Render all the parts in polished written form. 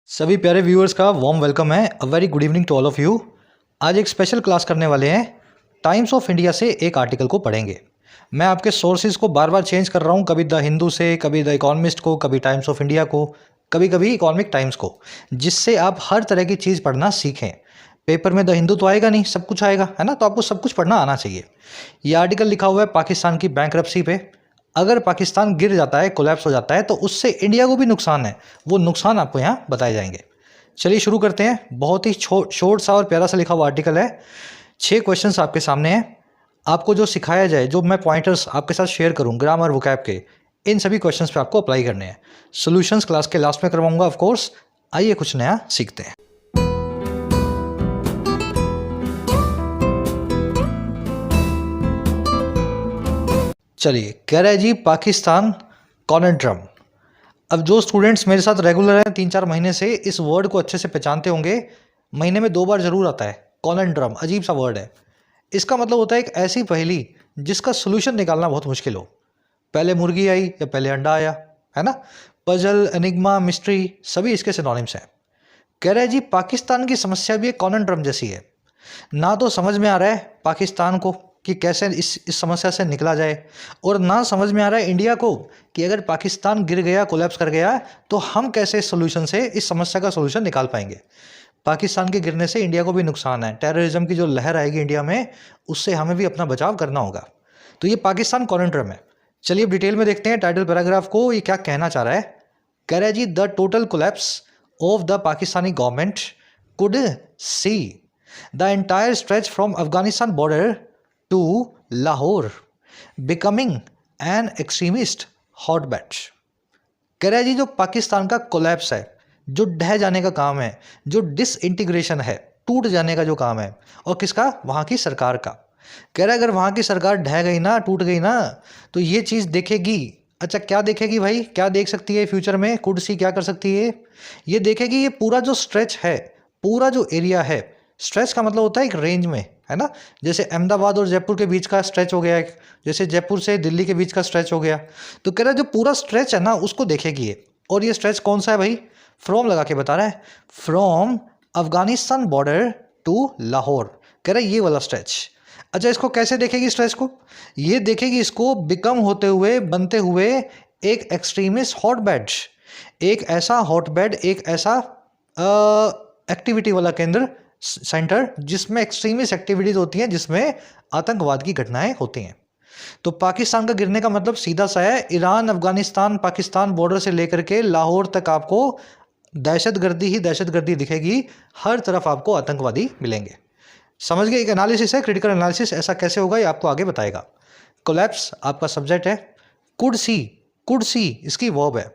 सभी प्यारे व्यूअर्स का वार्म वेलकम है। A very good evening to all of you. आज एक स्पेशल क्लास करने वाले हैं। टाइम्स ऑफ इंडिया से एक आर्टिकल को पढ़ेंगे। मैं आपके सोर्सेज को बार बार चेंज कर रहा हूँ, कभी द हिंदू से, कभी द इकोनॉमिस्ट को, कभी टाइम्स ऑफ इंडिया को, कभी कभी इकोनॉमिक टाइम्स को, जिससे आप हर तरह की चीज़ पढ़ना सीखें। पेपर में द हिंदू तो आएगा नहीं, सब कुछ आएगा, है ना? तो आपको सब कुछ पढ़ना आना चाहिए। ये आर्टिकल लिखा हुआ है पाकिस्तान की बैंकरप्सी पे। अगर पाकिस्तान गिर जाता है, कोलैप्स हो जाता है, तो उससे इंडिया को भी नुकसान है। वो नुकसान आपको यहाँ बताए जाएंगे। चलिए शुरू करते हैं। बहुत ही शॉर्ट सा और प्यारा सा लिखा हुआ आर्टिकल है। 6 क्वेश्चंस आपके सामने हैं। आपको जो सिखाया जाए, जो मैं पॉइंटर्स आपके साथ शेयर करूं ग्रामर वोकैब के, इन सभी क्वेश्चंस पे आपको अप्लाई करने हैं। सॉल्यूशंस क्लास के लास्ट में करवाऊंगा ऑफ कोर्स। आइए कुछ नया सीखते हैं। चलिए, कह रहा है जी पाकिस्तान कॉनेड्रम। अब जो स्टूडेंट्स मेरे साथ रेगुलर हैं 3-4 महीने से, इस वर्ड को अच्छे से पहचानते होंगे। महीने में 2 बार जरूर आता है। कॉनेड्रम अजीब सा वर्ड है। इसका मतलब होता है एक ऐसी पहेली जिसका सोल्यूशन निकालना बहुत मुश्किल हो। पहले मुर्गी आई या पहले अंडा आया, है ना? पजल, एनिग्मा, मिस्ट्री सभी इसके सिनोनिम्स हैं। कह रहा है जी पाकिस्तान की समस्या भी एक कॉनेड्रम जैसी है। ना तो समझ में आ रहा है पाकिस्तान को कि कैसे इस समस्या से निकला जाए, और ना समझ में आ रहा है इंडिया को कि अगर पाकिस्तान गिर गया, कोलैप्स कर गया, तो हम कैसे इस सोल्यूशन से, इस समस्या का सोल्यूशन निकाल पाएंगे। पाकिस्तान के गिरने से इंडिया को भी नुकसान है। टेररिज्म की जो लहर आएगी इंडिया में, उससे हमें भी अपना बचाव करना होगा। तो ये पाकिस्तान कॉनेड्रम है। चलिए अब डिटेल में देखते हैं टाइटल पैराग्राफ को, ये क्या कहना चाह रहा है। कह रहा है जी the total collapse of the Pakistani government could see the entire stretch from Afghanistan border to Lahore becoming an extremist hotbed. कह रहा है जी जो पाकिस्तान का कोलैप्स है, जो ढह जाने का काम है, जो डिसइंटीग्रेशन है, टूट जाने का जो काम है, और किसका? वहाँ की सरकार का। कह रहा है अगर वहाँ की सरकार ढह गई ना, टूट गई ना, तो ये चीज़ देखेगी। अच्छा, क्या देखेगी भाई? क्या देख सकती है फ्यूचर में? कुड सी क्या कर सकती है? ये देखेगी ये पूरा जो स्ट्रेच है, पूरा जो एरिया है। स्ट्रेच का मतलब होता है एक रेंज में, है ना? जैसे अहमदाबाद और जयपुर के बीच का स्ट्रेच हो गया एक, जैसे जयपुर से दिल्ली के बीच का स्ट्रेच हो गया। तो कह रहा है जो पूरा स्ट्रेच है ना, उसको देखेगी ये। और ये स्ट्रेच कौन सा है भाई? फ्रॉम लगा के बता रहा है, from Afghanistan border to Lahore. कह रहा है ये वाला स्ट्रेच। अच्छा, इसको कैसे देखेगी स्ट्रेच को? ये देखेगी इसको बिकम होते हुए, बनते हुए एक एक्सट्रीमिस्ट हॉटबेड, एक ऐसा हॉटबेड, एक ऐसा एक्टिविटी वाला केंद्र, सेंटर, जिसमें एक्सट्रीमिस्ट एक्टिविटीज होती हैं, जिसमें आतंकवाद की घटनाएं होती हैं। तो पाकिस्तान का गिरने का मतलब सीधा सा है, ईरान, अफगानिस्तान, पाकिस्तान बॉर्डर से लेकर के लाहौर तक आपको दहशतगर्दी ही दहशतगर्दी दिखेगी। हर तरफ आपको आतंकवादी मिलेंगे। समझ गए? एक एनालिसिस है, क्रिटिकल एनालिसिस। ऐसा कैसे होगा ये आपको आगे बताएगा। कोलैप्स आपका सब्जेक्ट है। कुड सी, कुड सी इसकी वर्ब है।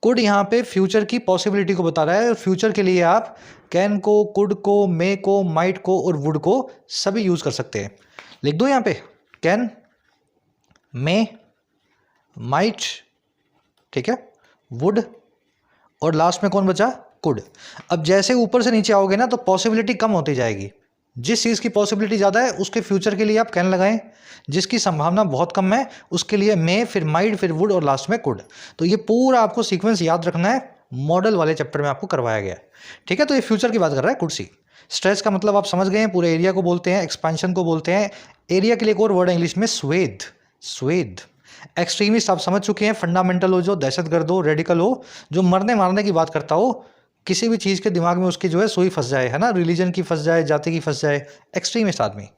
कुड यहाँ पे फ्यूचर की पॉसिबिलिटी को बता रहा है, और फ्यूचर के लिए आप कैन को, कुड को, मे को, माइट को और वुड को सभी यूज कर सकते हैं। लिख दो यहाँ पे कैन, मे, माइट, ठीक है, वुड, और लास्ट में कौन बचा? कुड। अब जैसे ऊपर से नीचे आओगे ना, तो पॉसिबिलिटी कम होती जाएगी। जिस चीज़ की पॉसिबिलिटी ज़्यादा है उसके फ्यूचर के लिए आप कैन लगाएं, जिसकी संभावना बहुत कम है उसके लिए मे, फिर माइट, फिर वुड और लास्ट में कुड। तो ये पूरा आपको सीक्वेंस याद रखना है। मॉडल वाले चैप्टर में आपको करवाया गया है, ठीक है? तो ये फ्यूचर की बात कर रहा है, कुड सी। स्ट्रेच का मतलब आप समझ गए हैं, पूरे एरिया को बोलते हैं, एक्सपेंशन को बोलते हैं। एरिया के लिए एक और वर्ड है इंग्लिश में, स्वेद, स्वेद। एक्सट्रीमिस्ट आप समझ चुके हैं, फंडामेंटल हो, जो दहशतगर्द हो, रेडिकल हो, जो मरने मारने की बात करता हो, किसी भी चीज़ के दिमाग में उसकी जो है सुई फंस जाए, है ना? रिलीजन की फंस जाए, जाति की फंस जाए, एक्सट्रीमिस्ट आदमी।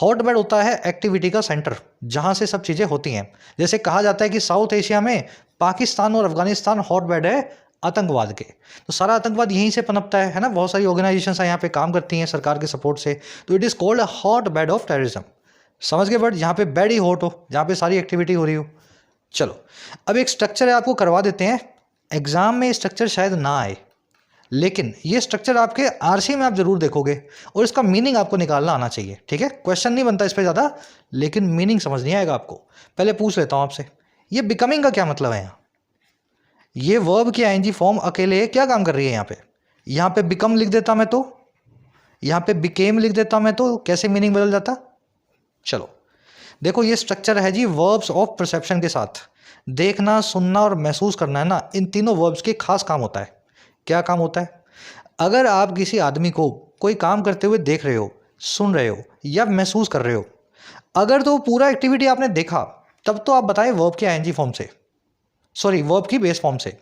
हॉटबेड होता है एक्टिविटी का सेंटर, जहाँ से सब चीज़ें होती हैं। जैसे कहा जाता है कि साउथ एशिया में पाकिस्तान और अफगानिस्तान हॉटबेड है आतंकवाद के। तो सारा आतंकवाद यहीं से पनपता है ना? बहुत सारी ऑर्गेनाइजेशंस यहाँ पे काम करती हैं सरकार के सपोर्ट से। तो it is called hot bed of terrorism. समझ गए वर्ड? जहाँ पे बेड ही हॉट हो, जहाँ पे सारी एक्टिविटी हो रही हो। चलो, अब एक स्ट्रक्चर है, आपको करवा देते हैं। एग्जाम में स्ट्रक्चर शायद ना आए, लेकिन ये स्ट्रक्चर आपके आरसी में आप जरूर देखोगे, और इसका मीनिंग आपको निकालना आना चाहिए, ठीक है? क्वेश्चन नहीं बनता इस पर ज़्यादा, लेकिन मीनिंग समझ नहीं आएगा आपको। पहले पूछ लेता हूँ आपसे, ये बिकमिंग का क्या मतलब है? यहाँ ये वर्ब की आईएनजी फॉर्म अकेले क्या काम कर रही है? यहाँ पे बिकम लिख देता मैं, तो यहाँ पे बिकेम लिख देता मैं, तो कैसे मीनिंग बदल जाता? चलो देखो, ये स्ट्रक्चर है जी वर्ब्स ऑफ परसेप्शन के साथ। देखना, सुनना और महसूस करना है ना, इन तीनों वर्ब्स के खास काम होता है। क्या काम होता है? अगर आप किसी आदमी को कोई काम करते हुए देख रहे हो, सुन रहे हो या महसूस कर रहे हो, अगर तो पूरा एक्टिविटी आपने देखा तब तो आप बताएं वर्ब के आईएनजी फॉर्म से, सॉरी वर्ब की बेस फॉर्म से।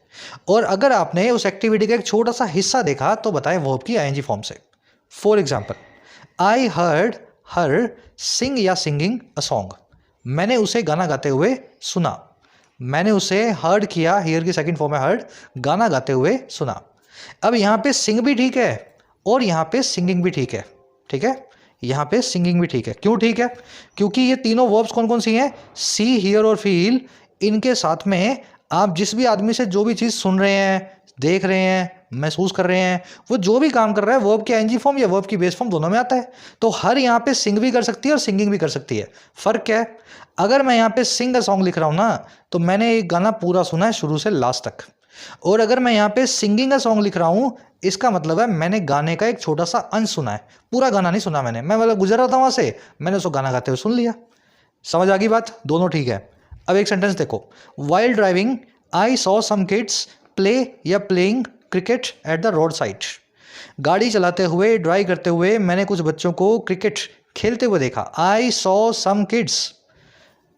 और अगर आपने उस एक्टिविटी का एक छोटा सा हिस्सा देखा तो बताएं वर्ब की आईएनजी फॉर्म से। For example, I heard her sing या सिंगिंग अ सॉन्ग। मैंने उसे गाना गाते हुए सुना। मैंने उसे हर्ड किया, हियर की सेकंड फॉर्म है हर्ड, गाना गाते हुए सुना। अब यहाँ पे सिंग भी ठीक है और यहाँ पे सिंगिंग भी ठीक है, ठीक है, यहाँ पे सिंगिंग भी ठीक है। क्यों ठीक है? क्योंकि ये तीनों वर्ब्स कौन कौन सी हैं? सी, हियर और फील। इनके साथ में आप जिस भी आदमी से जो भी चीज़ सुन रहे हैं, देख रहे हैं, महसूस कर रहे हैं, वो जो भी काम कर रहा है वर्ब के आईएनजी फॉर्म या वर्ब की बेस फॉर्म दोनों में आता है। तो हर यहाँ पे सिंग भी कर सकती है और सिंगिंग भी कर सकती है। फ़र्क क्या है? अगर मैं यहाँ पे सिंग अ सॉन्ग लिख रहा हूँ ना, तो मैंने एक गाना पूरा सुना है शुरू से लास्ट तक। और अगर मैं यहाँ पे सिंगिंग अ सॉन्ग लिख रहा हूँ, इसका मतलब है मैंने गाने का एक छोटा सा अंश सुना है, पूरा गाना नहीं सुना मैंने। मैं मतलब गुजर रहा था वहाँ से, मैंने उसको गाना गाते हुए सुन लिया। समझ आ गई बात? दोनों ठीक है। अब एक सेंटेंस देखो, while driving I saw some kids play या playing cricket at the road side. गाड़ी चलाते हुए, ड्राइव करते हुए मैंने कुछ बच्चों को क्रिकेट खेलते हुए देखा। I saw some kids.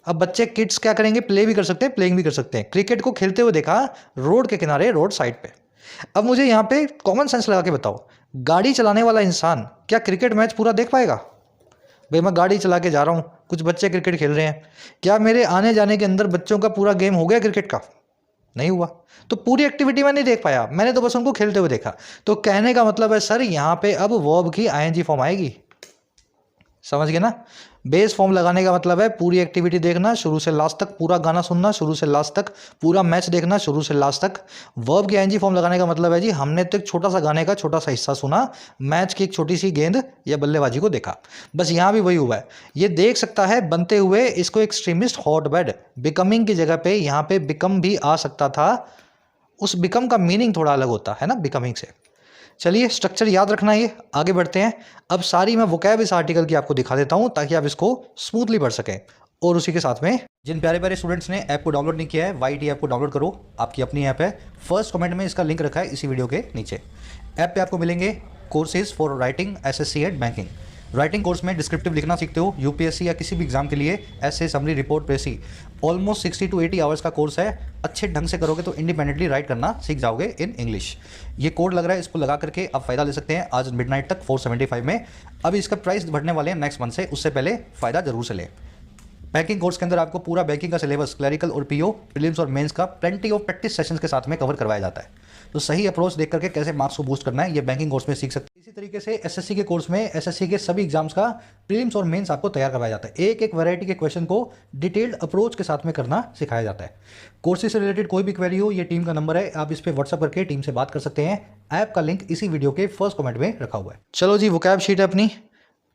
अब बच्चे किड्स क्या करेंगे? प्ले भी कर सकते हैं, प्लेइंग भी कर सकते हैं। क्रिकेट को खेलते हुए देखा रोड के किनारे, रोड साइड पे। अब मुझे यहाँ पे कॉमन सेंस लगा के बताओ, गाड़ी चलाने वाला इंसान क्या क्रिकेट मैच पूरा देख पाएगा? भाई मैं गाड़ी चला के जा रहा हूँ, कुछ बच्चे क्रिकेट खेल रहे हैं, क्या मेरे आने जाने के अंदर बच्चों का पूरा गेम हो गया क्रिकेट का? नहीं हुआ। तो पूरी एक्टिविटी मैं नहीं देख पाया, मैंने तो बस उनको खेलते हुए देखा। तो कहने का मतलब है सर यहाँ पे अब वर्ब की आईएनजी फॉर्म आएगी। समझ गए ना? बेस फॉर्म लगाने का मतलब है पूरी एक्टिविटी देखना शुरू से लास्ट तक, पूरा गाना सुनना शुरू से लास्ट तक, पूरा मैच देखना शुरू से लास्ट तक। वर्ब की आईएनजी फॉर्म लगाने का मतलब है जी हमने तो एक छोटा सा गाने का छोटा सा हिस्सा सुना, मैच की एक छोटी सी गेंद या बल्लेबाजी को देखा। बस यहाँ भी वही हुआ है। ये देख सकता है बनते हुए, इसको एक्सट्रीमिस्ट हॉटबेड, बिकमिंग की जगह पे यहाँ पे बिकम भी आ सकता था। उस बिकम का मीनिंग थोड़ा अलग होता है ना बिकमिंग से। चलिए स्ट्रक्चर याद रखना, ये आगे बढ़ते हैं। अब सारी मैं वोकैब इस आर्टिकल की आपको दिखा देता हूं ताकि आप इसको स्मूथली पढ़ सकें। और उसी के साथ में जिन प्यारे प्यारे स्टूडेंट्स ने ऐप को डाउनलोड नहीं किया है, YT ऐप को डाउनलोड करो, आपकी अपनी ऐप है। फर्स्ट कमेंट में इसका लिंक रखा है इसी वीडियो के नीचे। ऐप पे आपको मिलेंगे courses for writing SSC and banking. Writing course में डिस्क्रिप्टिव लिखना सीखते हो, UPSC या किसी भी एग्जाम के लिए, ऐसे summary report precis, almost 60 to 80 hours का कोर्स है। अच्छे ढंग से करोगे तो इंडिपेंडेंटली राइट करना सीख जाओगे इन इंग्लिश। ये कोड लग रहा है, इसको लगा करके आप फ़ायदा ले सकते हैं आज मिडनाइट तक 475 में। अभी इसका प्राइस बढ़ने वाले हैं नेक्स्ट मंथ से, उससे पहले फ़ायदा जरूर से लें। बैंकिंग कोर्स के अंदर आपको पूरा बैंकिंग का सिलेबस, क्लरिकल और PO, प्रीलिम्स और मेंस का प्लेंटी ऑफ प्रैक्टिस सेशंस के साथ में कवर करवाया जाता है। तो सही अप्रोच देख करके कैसे मार्क्स को बूस्ट करना है ये बैंकिंग कोर्स में सीख सकते हैं। इसी तरीके से SSC के कोर्स में SSC के सभी एग्जाम्स का प्रीलिम्स और मेंस आपको तैयार करवाया जाता है। एक एक वैरायटी के क्वेश्चन को डिटेल्ड अप्रोच के साथ में करना सिखाया जाता है। कोर्सेज से रिलेटेड कोई भी क्वेरी हो, ये टीम का नंबर है, आप इस पर व्हाट्सअप करके टीम से बात कर सकते हैं। ऐप का लिंक इसी वीडियो के फर्स्ट कमेंट में रखा हुआ है। चलो जी, वोकैब शीट है अपनी।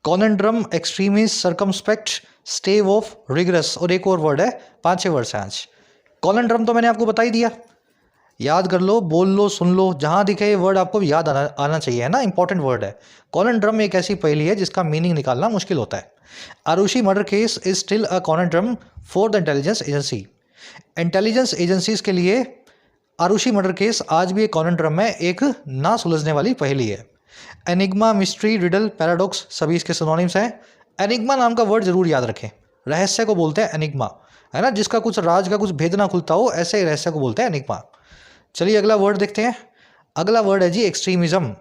Conundrum, extremist, circumspect, stave off, rigorous, और एक और वर्ड है, 5-6 वर्ड्स हैं आज। कॉनेंड्रम तो मैंने आपको बता ही दिया, याद कर लो, बोल लो, सुन लो, जहाँ दिखे ये वर्ड आपको याद आना चाहिए, है ना, इंपॉर्टेंट वर्ड है। कॉनेंड्रम एक ऐसी पहेली है जिसका मीनिंग निकालना मुश्किल होता है। Aarushi murder case is still a conundrum for the intelligence agency. Intelligence agencies के लिए आरुषि मर्डर केस आज भी एक कॉनेंड्रम है, एक ना सुलझने वाली पहेली है। एनिग्मा, मिस्ट्री, रिडल, पैराडॉक्स सभी इसके सिनोनिम्स हैं। एनिग्मा नाम का वर्ड जरूर याद रखें, रहस्य को बोलते हैं एनिग्मा, है ना, जिसका कुछ राज का कुछ भेद ना खुलता हो, ऐसे रहस्य को बोलते हैं एनिग्मा। चलिए अगला वर्ड देखते हैं। अगला वर्ड है जी एक्सट्रीमिज्म।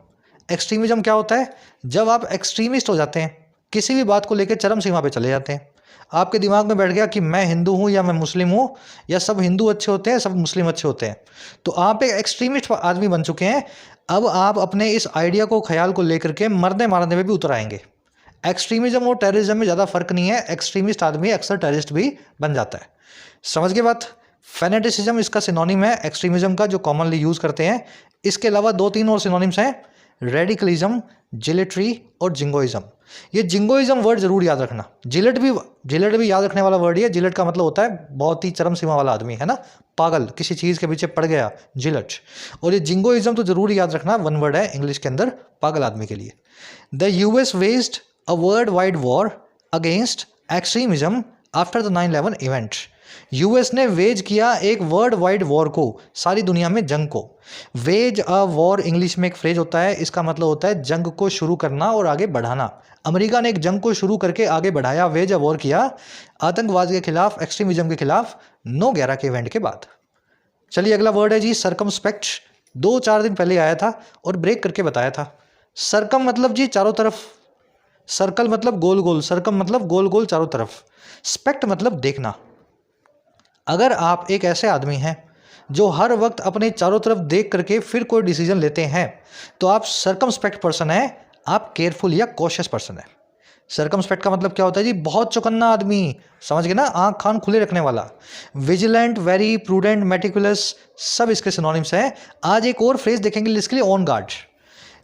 एक्सट्रीमिज्म क्या होता है? जब आप एक्सट्रीमिस्ट हो जाते हैं, किसी भी बात को लेकर चरम सीमा पे चले जाते हैं। आपके दिमाग में बैठ गया कि मैं हिंदू हूँ या मैं मुस्लिम हूँ, या सब हिंदू अच्छे होते हैं सब मुस्लिम अच्छे होते हैं, तो आप एक एक्सट्रीमिस्ट आदमी बन चुके हैं। अब आप अपने इस आइडिया को, ख्याल को लेकर के मरने मारने में भी उतर आएंगे। एक्सट्रीमिज्म और टेररिज्म में ज़्यादा फर्क नहीं है, एक्सट्रीमिस्ट आदमी अक्सर टेररिस्ट भी बन जाता है। समझ गए बात? फेनेटिसिज्म इसका सिनोनिम है एक्सट्रीमिज्म का, जो कॉमनली यूज़ करते हैं। इसके अलावा 2-3 और सिनोनिम्स हैं, रेडिकलिज्म, जिलेट्री और जिंगोइज्म। ये जिंगोइज्म वर्ड जरूर याद रखना। जिलेट भी याद रखने वाला वर्ड ही है। जिलेट का मतलब होता है बहुत ही चरम सीमा वाला आदमी, है ना, पागल, किसी चीज़ के पीछे पड़ गया, जिलेट। और ये जिंगोइज्म तो जरूर याद रखना, वन वर्ड है इंग्लिश के अंदर पागल आदमी के लिए। The US waged a world wide war against extremism after the 9/11 event। US ने वेज किया एक वर्ल्ड वाइड वॉर को, सारी दुनिया में जंग को। वेज अ वॉर इंग्लिश में एक फ्रेज होता है, इसका मतलब होता है जंग को शुरू करना और आगे बढ़ाना। अमेरिका ने एक जंग को शुरू करके आगे बढ़ाया, वेज अ वॉर किया आतंकवाद के खिलाफ, एक्सट्रीमिज्म के खिलाफ 9/11 के इवेंट के बाद। चलिए अगला वर्ड है जी सर्कमस्पेक्ट। 2-4 दिन पहले आया था और ब्रेक करके बताया था। सर्कम मतलब जी चारों तरफ, सर्कल मतलब गोल गोल, सर्कम मतलब गोल गोल चारों तरफ, स्पेक्ट मतलब देखना। अगर आप एक ऐसे आदमी हैं जो हर वक्त अपने चारों तरफ देख करके फिर कोई डिसीजन लेते हैं तो आप सर्कमस्पेक्ट पर्सन है, आप केयरफुल या कॉशियस पर्सन है। सर्कमस्पेक्ट का मतलब क्या होता है जी, बहुत चौकन्ना आदमी, समझ गए ना, आंख कान खुले रखने वाला। विजिलेंट, वेरी, प्रूडेंट, मेटिकुलस, सब इसके सिनोनिम्स हैं। आज एक और फ्रेज देखेंगे इसके लिए, ऑन गार्ड।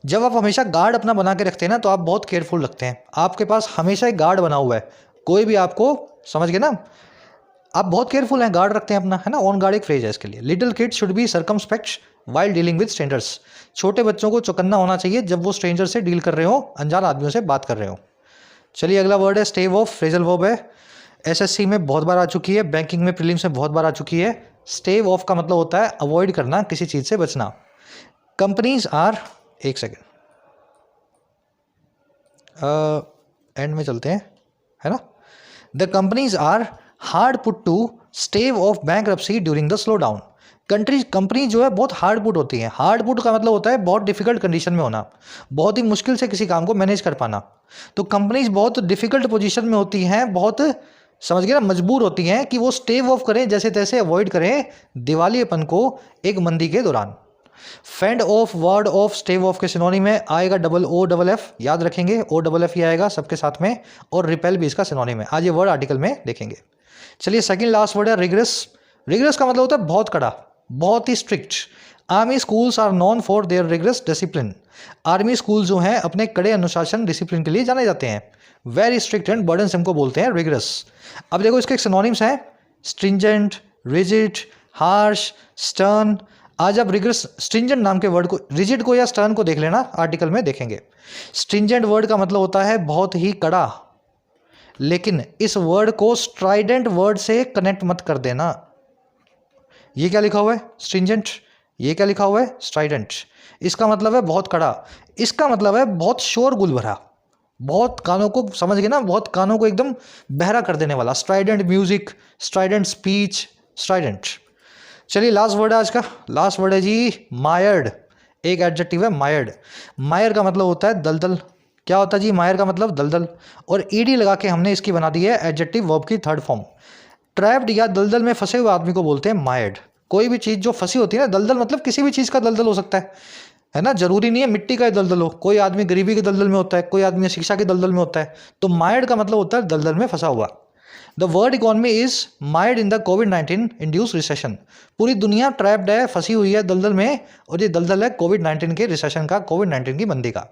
जब आप हमेशा गार्ड अपना बना के रखते हैं ना तो आप बहुत केयरफुल रखते हैं, आपके पास हमेशा एक गार्ड बना हुआ है, कोई भी आपको, समझ गए ना, आप बहुत केयरफुल हैं, गार्ड रखते हैं अपना, है ना। ऑन गार्ड एक फ्रेज है इसके लिए। Little kids should be circumspect while dealing with strangers. छोटे बच्चों को चौकन्ना होना चाहिए जब वो स्ट्रेंजर से डील कर रहे हो, अनजान आदमियों से बात कर रहे हो। चलिए अगला वर्ड है स्टेव ऑफ, फ्रेजल वर्ब है, एसएससी में बहुत बार आ चुकी है, बैंकिंग में प्रीलिम्स में बहुत बार आ चुकी है। स्टेव ऑफ का मतलब होता है अवॉइड करना, किसी चीज़ से बचना। कंपनीज आर, एक सेकेंड, एंड में चलते हैं, है ना। The companies are hard put to stave off bankruptcy during the slow down. Company जो है बहुत हार्ड पुट होती है। हार्ड पुट का मतलब होता है बहुत डिफिकल्ट कंडीशन में होना, बहुत ही मुश्किल से किसी काम को मैनेज कर पाना। तो कंपनीज बहुत डिफिकल्ट पोजीशन में होती हैं, बहुत, समझ गए ना, मजबूर होती हैं कि वो स्टेव ऑफ करें, जैसे तैसे अवॉइड करें दिवालियेपन को एक मंदी के दौरान। Fend of, word of, स्टेव of के सिनोनिम में आएगा OOFF, याद रखेंगे OFF ही आएगा सबके साथ में, और रिपेल भी इसका सिनोनिम है। आज ये वर्ड आर्टिकल में देखेंगे। चलिए सेकंड लास्ट वर्ड है रिग्रेस। रिग्रेस का मतलब होता है बहुत कड़ा, बहुत ही strict. Army schools are known for their regress discipline. Army school जो हैं अपने कड़े अनुशासन, डिसिप्लिन के लिए जाने जाते हैं। वेरी स्ट्रिक्ट एंड बर्डनसम को बोलते हैं रिग्रेस। अब देखो इसके सिनोनिम्स हैं, स्ट्रिंजेंट, रिजिड, हार्श, स्टर्न। आज आप रिग्रेस, स्ट्रिंजेंट नाम के वर्ड को, रिजिड को या स्टर्न को देख लेना, आर्टिकल में देखेंगे। स्ट्रिंजेंट वर्ड का मतलब होता है बहुत ही कड़ा, लेकिन इस वर्ड को स्ट्राइडेंट वर्ड से कनेक्ट मत कर देना। ये क्या लिखा हुआ है, स्ट्रिंजेंट, ये क्या लिखा हुआ है, स्ट्राइडेंट। इसका मतलब है बहुत कड़ा, इसका मतलब है बहुत शोरगुल भरा, बहुत कानों को, समझ गए ना, बहुत कानों को एकदम बहरा कर देने वाला। Strident music, Strident speech, Strident. चलिए लास्ट वर्ड है आज का, लास्ट वर्ड है जी मायर्ड। एक एडजेक्टिव है मायर्ड। मायर का मतलब होता है दलदल। क्या होता है जी मायर का मतलब, दलदल। और ईडी लगा के हमने इसकी बना दी है एडजेक्टिव वर्ब की थर्ड फॉर्म। ट्रैप्ड या दलदल में फंसे हुए आदमी को बोलते हैं मायर्ड। कोई भी चीज़ जो फंसी होती है ना, दलदल मतलब किसी भी चीज़ का दलदल हो सकता है ना, जरूरी नहीं है मिट्टी का दलदल हो। कोई आदमी गरीबी के दलदल में होता है, कोई आदमी शिक्षा के दलदल में होता है। तो मायर्ड का मतलब होता है दलदल में फंसा हुआ। The world economy is mired in the covid induce recession. पूरी दुनिया ट्रैप्ड है, फंसी हुई है दलदल में, और ये दलदल है कोविड-19 के रिसेशन का, कोविड-19 की मंदी का।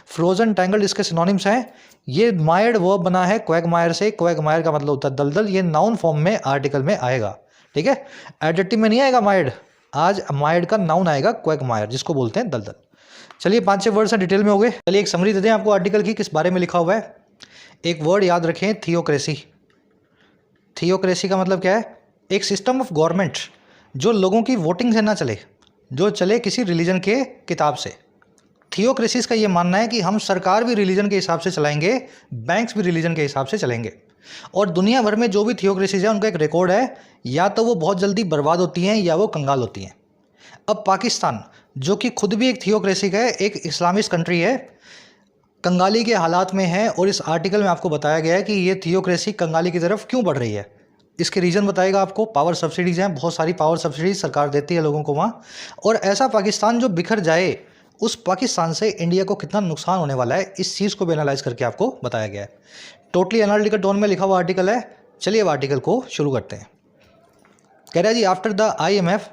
फ्रोजन, टैंगल्ड इसके सिनोनिम्स हैं। ये मायर्ड वर्ब बना है क्वैगमायर से। क्वैगमायर का मतलब होता है दलदल। ये नाउन फॉर्म में आर्टिकल में आएगा, ठीक है, एडजेक्टिव में नहीं आएगा मायर्ड। आज मायर्ड का नाउन आएगा क्वैगमायर, जिसको बोलते हैं दलदल। चलिए 5-6 वर्ड्स हैं, डिटेल में हो गए। चलिए एक समरी दे दें आपको आर्टिकल की, किस बारे में लिखा हुआ है। एक वर्ड याद रखें, थियोक्रेसी। थियोक्रेसी का मतलब क्या है, एक सिस्टम ऑफ गवर्नमेंट जो लोगों की वोटिंग से ना चले, जो चले किसी रिलीजन के किताब से। थियोक्रेसीज का ये मानना है कि हम सरकार भी रिलीजन के हिसाब से चलाएंगे, बैंक्स भी रिलीजन के हिसाब से चलेंगे। और दुनिया भर में जो भी थियोक्रेसीज है उनका एक रिकॉर्ड है, या तो वो बहुत जल्दी बर्बाद होती हैं या वो कंगाल होती हैं। अब पाकिस्तान जो कि खुद भी एक थियोक्रेसी का है, एक इस्लामिस्ट कंट्री है, कंगाली के हालात में है। और इस आर्टिकल में आपको बताया गया है कि ये थियोक्रेसी कंगाली की तरफ क्यों बढ़ रही है। इसके रीज़न बताएगा आपको। पावर सब्सिडीज़ हैं, बहुत सारी पावर सब्सिडीज सरकार देती है लोगों को वहाँ। और ऐसा पाकिस्तान जो बिखर जाए, उस पाकिस्तान से इंडिया को कितना नुकसान होने वाला है, इस चीज़ को भी एनालाइज करके आपको बताया गया है। टोटली एनालिटिकल टोन में लिखा हुआ आर्टिकल है। चलिए अब आर्टिकल को शुरू करते हैं। कह रहा है जी, after the IMF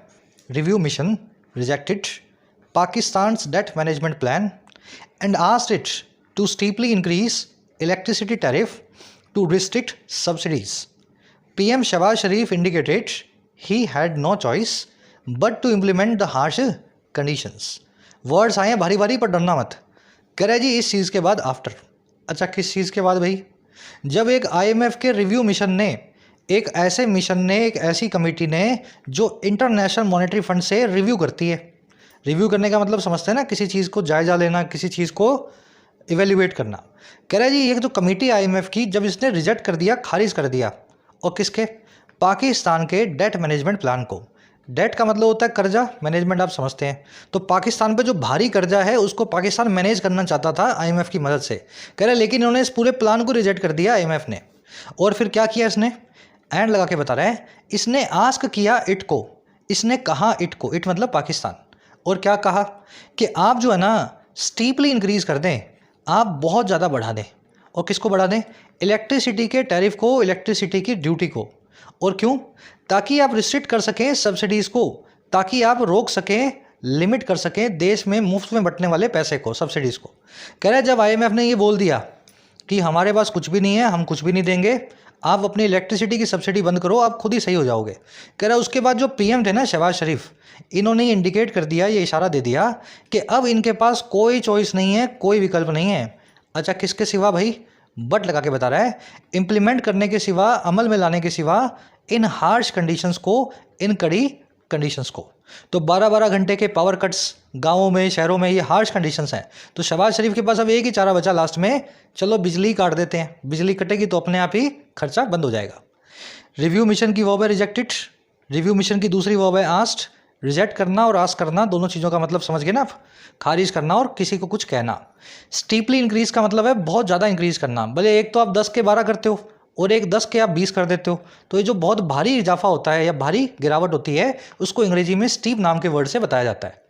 review mission rejected Pakistan's debt management plan and asked it to steeply increase electricity tariff to restrict subsidies. PM Shehbaz Sharif indicated he had no choice but to implement the harsh conditions. Words आए हैं भारी भारी, पर डरना मत। कह रहा है जी इस चीज़ के बाद आफ्टर। अच्छा, किस चीज़ के बाद भाई? जब एक IMF के रिव्यू मिशन ने एक ऐसे मिशन ने, एक ऐसी कमेटी ने जो इंटरनेशनल मॉनेटरी फंड से रिव्यू करती है। रिव्यू करने का मतलब समझते हैं ना, किसी चीज़ को जायजा लेना, किसी चीज़ को इवेल्युएट करना। कह रहा है जी ये जो कमेटी आईएमएफ की, जब इसने रिजेक्ट कर दिया, खारिज कर दिया, और किसके, पाकिस्तान के डेट मैनेजमेंट प्लान को। डेट का मतलब होता है कर्जा, मैनेजमेंट आप समझते हैं। तो पाकिस्तान पे जो भारी कर्जा है उसको पाकिस्तान मैनेज करना चाहता था आईएमएफ की मदद से। कह रहा है लेकिन इन्होंने इस पूरे प्लान को रिजेक्ट कर दिया आईएमएफ ने। और फिर क्या किया इसने, एंड लगा के बता रहे हैं, इसने आस्क किया इट को, इसने कहा इट को, इट मतलब पाकिस्तान, और क्या कहा कि आप जो है ना स्टीपली इंक्रीज कर दें, आप बहुत ज़्यादा बढ़ा दें। और किसको बढ़ा दें, इलेक्ट्रिसिटी के टैरिफ को, इलेक्ट्रिसिटी की ड्यूटी को। और क्यों, ताकि आप रिस्ट्रिक्ट कर सकें सब्सिडीज़ को, ताकि आप रोक सकें, लिमिट कर सकें देश में मुफ्त में बंटने वाले पैसे को, सब्सिडीज़ को। कह रहे जब आईएमएफ ने ये बोल दिया कि हमारे पास कुछ भी नहीं है, हम कुछ भी नहीं देंगे, आप अपनी इलेक्ट्रिसिटी की सब्सिडी बंद करो, आप खुद ही सही हो जाओगे। कह रहा उसके बाद जो पीएम थे ना शहबाज शरीफ, इन्होंने इंडिकेट कर दिया, ये इशारा दे दिया कि अब इनके पास कोई चॉइस नहीं है, कोई विकल्प नहीं है। अच्छा किसके सिवा भाई, बट लगा के बता रहा है, इम्प्लीमेंट करने के सिवा, अमल में लाने के सिवा, इन हार्श कंडीशंस को, इन कड़ी कंडीशंस को। तो 12-12 घंटे के पावर कट्स गांवों में, शहरों में, ये हार्श कंडीशंस हैं। तो शहबाज शरीफ के पास अब एक ही चारा बचा लास्ट में, चलो बिजली काट देते हैं, बिजली कटेगी तो अपने आप ही खर्चा बंद हो जाएगा। रिव्यू मिशन की वर्ब है रिजेक्टेड, रिव्यू मिशन की दूसरी वर्ब है आस्क्ड। रिजेक्ट करना और आस्क करना दोनों चीज़ों का मतलब समझ गए ना आप, खारिज करना और किसी को कुछ कहना। स्टीपली इंक्रीज का मतलब है बहुत ज़्यादा इंक्रीज करना, भले एक तो आप 10 के 12 करते हो और एक 10 के आप 20 कर देते हो, तो ये जो बहुत भारी इजाफा होता है या भारी गिरावट होती है उसको अंग्रेजी में स्टीप नाम के वर्ड से बताया जाता है।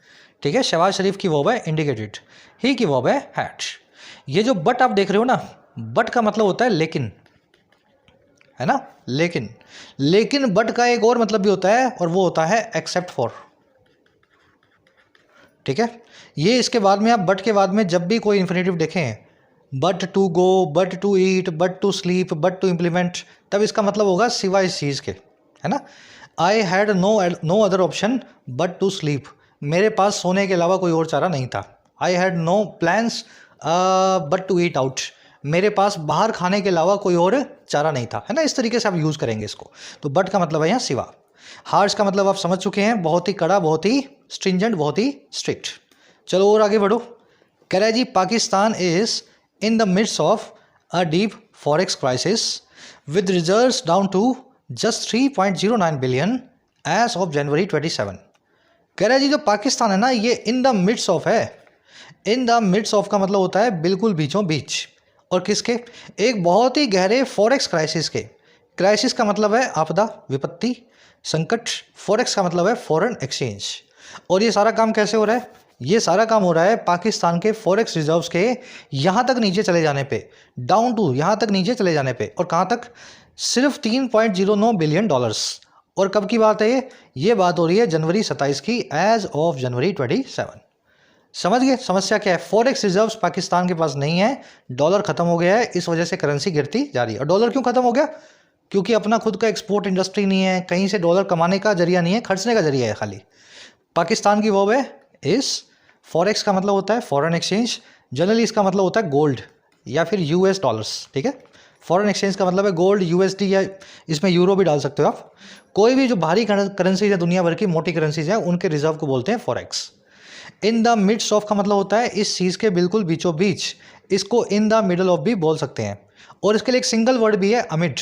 ठीक है, शहबाज शरीफ की वर्ब है इंडिकेटेड, ही की वर्ब है हैड। ये जो बट आप देख रहे हो ना, बट का मतलब होता है लेकिन, है ना, लेकिन। लेकिन बट का एक और मतलब भी होता है और वो होता है एक्सेप्ट फॉर। ठीक है, ये इसके बाद में आप बट के बाद में जब भी कोई इन्फिनेटिव देखें, but to go, but to eat, but to sleep, but to implement, तब इसका मतलब होगा सिवाय इस चीज़ के, है ना। I had no other option but to sleep, मेरे पास सोने के अलावा कोई और चारा नहीं था। I had no plans but to eat out, मेरे पास बाहर खाने के अलावा कोई और चारा नहीं था, है ना। इस तरीके से आप यूज़ करेंगे इसको। तो बट का मतलब है यहाँ सिवा। हार्श का मतलब आप समझ चुके हैं, बहुत ही कड़ा, बहुत ही स्ट्रिंजेंट, बहुत ही स्ट्रिक्ट। चलो और आगे बढ़ो। कह रहा है जी Pakistan is in the midst of a deep forex crisis with reserves down to just 3.09 billion as of January 27। कह रहा है जी जो पाकिस्तान है ना, ये इन द मिड्स ऑफ है। इन द मिड्स ऑफ का मतलब होता है बिल्कुल बीचों बीच, और किसके, एक बहुत ही गहरे फॉरेक्स क्राइसिस के। क्राइसिस का मतलब है आपदा, विपत्ति, संकट। फॉरेक्स का मतलब है फॉरेन एक्सचेंज। और ये सारा काम कैसे हो रहा है, ये सारा काम हो रहा है पाकिस्तान के फॉरेक्स रिजर्व्स के यहाँ तक नीचे चले जाने पे, डाउन टू, यहाँ तक नीचे चले जाने पे। और कहाँ तक, सिर्फ 3.09 बिलियन डॉलर्स। और कब की बात है ये बात हो रही है जनवरी 27 की, एज ऑफ जनवरी 27। समझ गए समस्या क्या है। फॉरेक्स रिजर्व्स पाकिस्तान के पास नहीं है, डॉलर खत्म हो गया है, इस वजह से करेंसी गिरती जा रही है। और डॉलर क्यों खत्म हो गया, क्योंकि अपना खुद का एक्सपोर्ट इंडस्ट्री नहीं है, कहीं से डॉलर कमाने का जरिया नहीं है, खर्चने का जरिया है खाली। पाकिस्तान की वर्ब है इस। फॉरेक्स का मतलब होता है फॉरेन एक्सचेंज, जनरली इसका मतलब होता है गोल्ड या फिर यूएस डॉलर्स। ठीक है, फॉरेन एक्सचेंज का मतलब है गोल्ड, यूएसडी, या इसमें यूरो भी डाल सकते हो आप। कोई भी जो भारी करेंसीज है, दुनिया भर की मोटी करेंसीज है, उनके रिजर्व को बोलते हैं forex. In the midst of का मतलब होता है इस चीज़ के बिल्कुल बीचों बीच, इसको इन द मिडल ऑफ भी बोल सकते हैं। और इसके लिए एक सिंगल वर्ड भी है अमिड,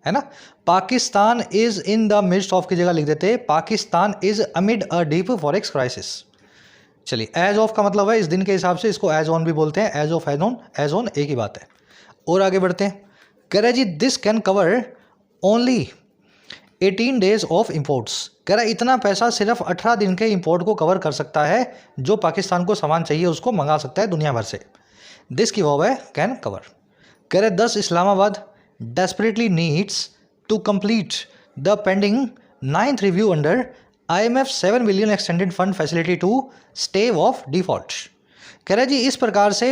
है ना। Pakistan is in the midst of की जगह लिख देते हैं Pakistan is amid a deep forex crisis. चलिए, एज ऑफ का मतलब है इस दिन के हिसाब से, इसको एज ऑन भी बोलते हैं, एज ऑफ, एज ऑन एक ही बात है। और आगे बढ़ते हैं। कह रहे जी this can cover only 18 days of imports. कह रहा है इतना पैसा सिर्फ 18 दिन के इंपोर्ट को कवर कर सकता है, जो पाकिस्तान को सामान चाहिए उसको मंगा सकता है दुनिया भर से। दिस की वर्ब है कैन कवर। कह रहे 10 Islamabad desperately needs to complete the pending 9th review under IMF 7 billion extended fund facility to stave off default. कह रहे जी इस प्रकार से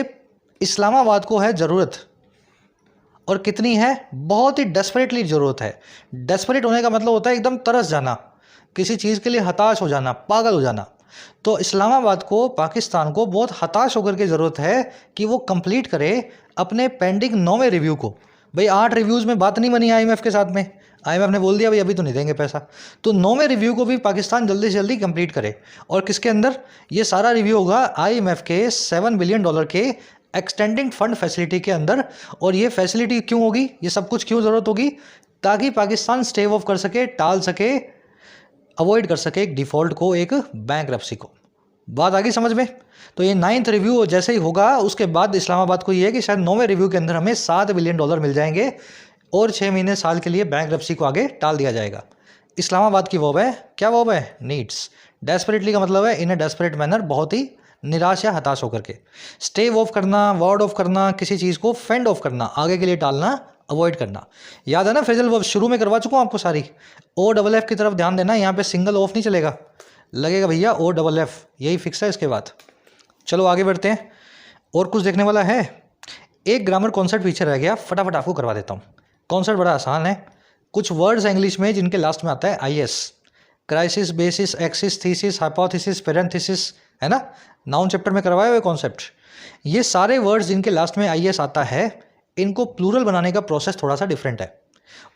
इस्लामाबाद को है ज़रूरत, और कितनी है, बहुत ही डेस्परेटली ज़रूरत है। डेस्परेट होने का मतलब होता है एकदम तरस जाना, किसी चीज़ के लिए हताश हो जाना, पागल हो जाना। तो इस्लामाबाद को, पाकिस्तान को बहुत हताश होकर के ज़रूरत है कि वो कंप्लीट करे अपने पेंडिंग 9वें रिव्यू को। भाई 8 रिव्यूज़ में बात नहीं बनी आईएमएफ के साथ में, आईएमएफ ने बोल दिया भाई अभी तो नहीं देंगे पैसा। तो 9वें रिव्यू को भी पाकिस्तान जल्दी से जल्दी कंप्लीट करे। और किसके अंदर ये सारा रिव्यू होगा? आईएमएफ के $7 बिलियन के एक्सटेंडिंग फंड फैसिलिटी के अंदर। और ये फैसिलिटी क्यों होगी, ये सब कुछ क्यों ज़रूरत होगी? ताकि पाकिस्तान स्टे ऑफ कर सके, टाल सके, अवॉइड कर सके एक डिफ़ॉल्ट को, एक बैंकरप्सी को। बात आ गई समझ में? तो ये 9th रिव्यू जैसे ही होगा उसके बाद इस्लामाबाद को ये है कि शायद 9वें रिव्यू के अंदर हमें $7 बिलियन मिल जाएंगे और 6 महीने साल के लिए बैंकरप्सी को आगे टाल दिया जाएगा। इस्लामाबाद की वर्ब है, क्या वर्ब है? नीड्स। डेस्परेटली का मतलब है इन ए डेस्परेट मैनर, बहुत ही निराश या हताश होकर के। स्टे ऑफ करना, वार्ड ऑफ करना, किसी चीज़ को फेंड ऑफ करना, आगे के लिए टालना, अवॉइड करना। याद है ना फ्रेजल वर्ब शुरू में करवा चुका हूँ आपको सारी। OFF की तरफ ध्यान देना, यहाँ पे सिंगल ऑफ नहीं चलेगा, लगेगा भैया OFF, यही फिक्स है इसके बाद। चलो आगे बढ़ते हैं, और कुछ देखने वाला है। एक ग्रामर कॉन्सेप्ट पीछे रह गया, फटाफट आपको करवा देता हूँ। कॉन्सेप्ट बड़ा आसान है, कुछ वर्ड्स हैं इंग्लिश में जिनके लास्ट में आता है IS। Crisis, basis, axis, thesis, hypothesis, parenthesis, है ना, नाउन चैप्टर में करवाए हुए कॉन्सेप्ट। ये सारे वर्ड्स जिनके लास्ट में IS आता है, इनको प्लूरल बनाने का प्रोसेस थोड़ा सा डिफरेंट है।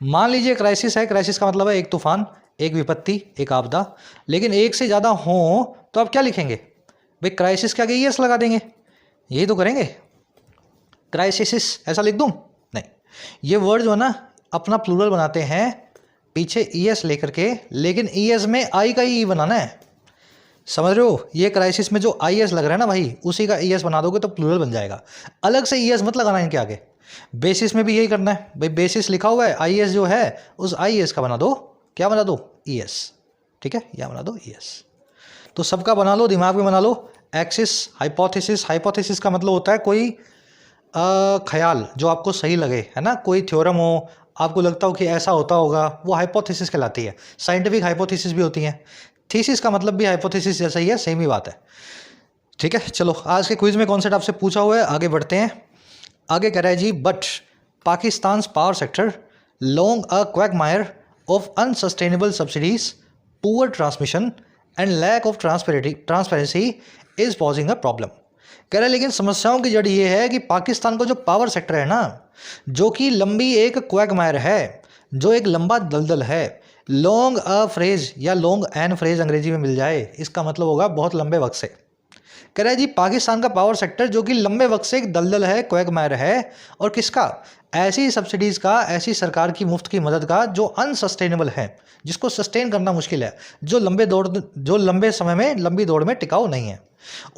मान लीजिए क्राइसिस है, क्राइसिस का मतलब है एक तूफान, एक विपत्ति, एक आपदा। लेकिन एक से ज़्यादा हो तो आप क्या लिखेंगे भाई? क्राइसिस के आगे ES लगा देंगे, यही तो करेंगे। क्राइसिस ऐसा लिख दूं? नहीं, ये वर्ड जो है ना अपना प्लूरल बनाते हैं पीछे ES लेकर के, लेकिन ES में I का ही बनाना है, समझ रहे हो? ये क्राइसिस में जो IS लग रहा है ना भाई, उसी का ES बना दोगे तो प्लूरल बन जाएगा। अलग से ES मत लगाना इनके आगे। बेसिस में भी यही करना है भाई, बेसिस लिखा हुआ है, IS जो है उस IS का बना दो, क्या बना दो? ES, ठीक है, या बना दो ES। तो सबका बना लो, दिमाग में बना लो। एक्सिस, हाइपोथेसिस, हाइपोथेसिस का मतलब होता है कोई ख्याल जो आपको सही लगे, है ना, कोई थ्योरम हो, आपको लगता हो कि ऐसा होता होगा, वो हाइपोथेसिस कहलाती है। साइंटिफिक हाइपोथेसिस भी होती हैं। थीसिस का मतलब भी हाइपोथेसिस जैसा ही है, सेम ही बात है, ठीक है। चलो आज के क्विज में कॉन्सेप्ट आपसे पूछा हुआ है, आगे बढ़ते हैं। आगे कह रहा है जी, but Pakistan power sector long a quagmire of unsustainable subsidies, poor transmission and lack of transparency is posing a problem. कह रहे हैं लेकिन समस्याओं की जड़ ये है कि पाकिस्तान का जो पावर सेक्टर है ना, जो कि लंबी एक क्वैगमायर है, जो एक लंबा दलदल है। लॉन्ग अ फ्रेज या लॉन्ग एन फ्रेज अंग्रेजी में मिल जाए, इसका मतलब होगा बहुत लंबे वक्त से। कह रहा है जी पाकिस्तान का पावर सेक्टर जो कि लंबे वक्त से एक दलदल है, क्वैगमायर है, और किसका? ऐसी सब्सिडीज़ का, ऐसी सरकार की मुफ्त की मदद का जो अनसस्टेनेबल है, जिसको सस्टेन करना मुश्किल है, जो लंबे समय में, लंबी दौड़ में टिकाऊ नहीं है।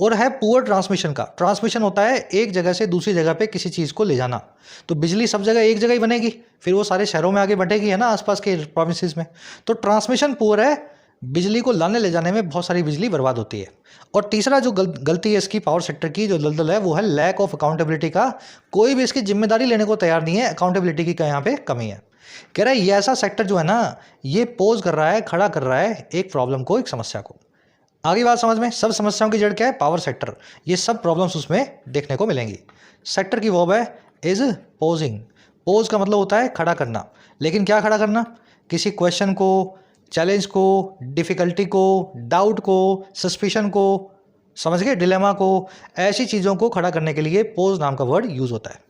और है पुअर ट्रांसमिशन का। ट्रांसमिशन होता है एक जगह से दूसरी जगह पे किसी चीज़ को ले जाना। तो बिजली सब जगह एक जगह ही बनेगी, फिर वो सारे शहरों में आगे बढ़ेगी, है ना, आसपास के प्रोविंसेस में। तो ट्रांसमिशन पुअर है, बिजली को लाने ले जाने में बहुत सारी बिजली बर्बाद होती है। और तीसरा जो गलती है इसकी पावर सेक्टर की, जो दलदल है, वो है लैक ऑफ अकाउंटेबिलिटी का। कोई भी इसकी जिम्मेदारी लेने को तैयार नहीं है, अकाउंटेबिलिटी की यहाँ पे कमी है। कह रहा है ये ऐसा सेक्टर जो है ना, ये पोज कर रहा है, खड़ा कर रहा है एक प्रॉब्लम को, एक समस्या को। आगे बात समझ में? सब समस्याओं की जड़ क्या है? Power sector. ये सब प्रॉब्लम्स उसमें देखने को मिलेंगी। सेक्टर की वर्ब है इज पोजिंग। पोज का मतलब होता है खड़ा करना, लेकिन क्या खड़ा करना? किसी क्वेश्चन को, चैलेंज को, डिफ़िकल्टी को, डाउट को, सस्पिशन को, समझ गए, डिलेमा को, ऐसी चीज़ों को खड़ा करने के लिए पोज नाम का वर्ड यूज़ होता है।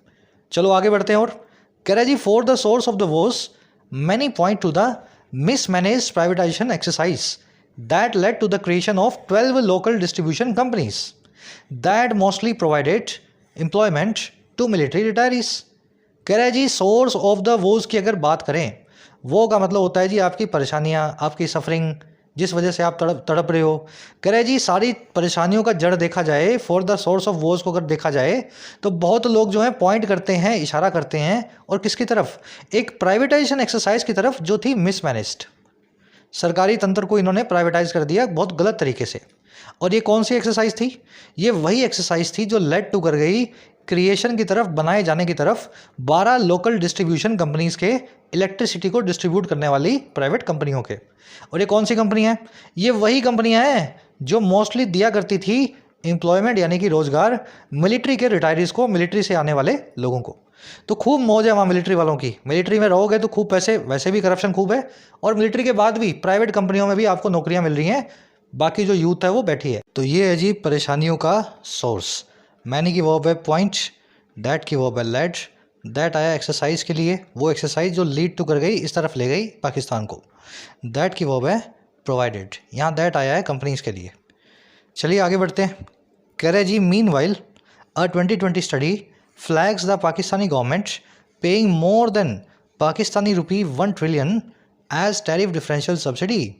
चलो आगे बढ़ते हैं। और कह रहा है जी, for the source of the was many point to the mismanage privatisation exercise that led to the creation of 12 local distribution companies that mostly provided employment to military retirees। कह रहा है जी सोर्स ऑफ द वोज की अगर बात करें, वो का मतलब होता है जी आपकी परेशानियां, आपकी सफरिंग, जिस वजह से आप तड़प रहे हो। कह रहे हैं जी सारी परेशानियों का जड़ देखा जाए, for the source of woes को अगर देखा जाए, तो बहुत लोग जो है पॉइंट करते हैं, इशारा करते हैं, और किसकी तरफ? एक प्राइवेटाइजेशन एक्सरसाइज की तरफ जो थी मिसमैनेज्ड। सरकारी तंत्र को इन्होंने प्राइवेटाइज कर दिया बहुत गलत तरीके से। और ये कौन सी एक्सरसाइज थी? ये वही एक्सरसाइज थी जो लेड टू कर गई क्रिएशन की तरफ, बनाए जाने की तरफ 12 लोकल डिस्ट्रीब्यूशन कंपनीज के, इलेक्ट्रिसिटी को डिस्ट्रीब्यूट करने वाली प्राइवेट कंपनियों के। और ये कौन सी कंपनी है? ये वही कंपनियां हैं जो मोस्टली दिया करती थी एम्प्लॉयमेंट यानी कि रोजगार मिलिट्री के रिटायरीज को, मिलिट्री से आने वाले लोगों को। तो खूब मौज है वहाँ मिलिट्री वालों की। मिलिट्री में रहोगे तो खूब पैसे, वैसे भी करप्शन खूब है, और मिलिट्री के बाद भी प्राइवेट कंपनियों में भी आपको नौकरियाँ मिल रही हैं, बाकी जो यूथ है वो बैठी है। तो ये है जी परेशानियों का सोर्स। मैनी की वर्ब है पॉइंट, दैट की वर्ब है लेड, दैट आया एक्सरसाइज के लिए, वो एक्सरसाइज जो लीड टू कर गई इस तरफ ले गई पाकिस्तान को। दैट की वर्ब है प्रोवाइडेड, यहाँ दैट आया है कंपनीज के लिए। चलिए आगे बढ़ते हैं। कह रहे जी meanwhile a 2020 study flags the Pakistani government paying more than Pakistani rupee 1 trillion as tariff differential subsidy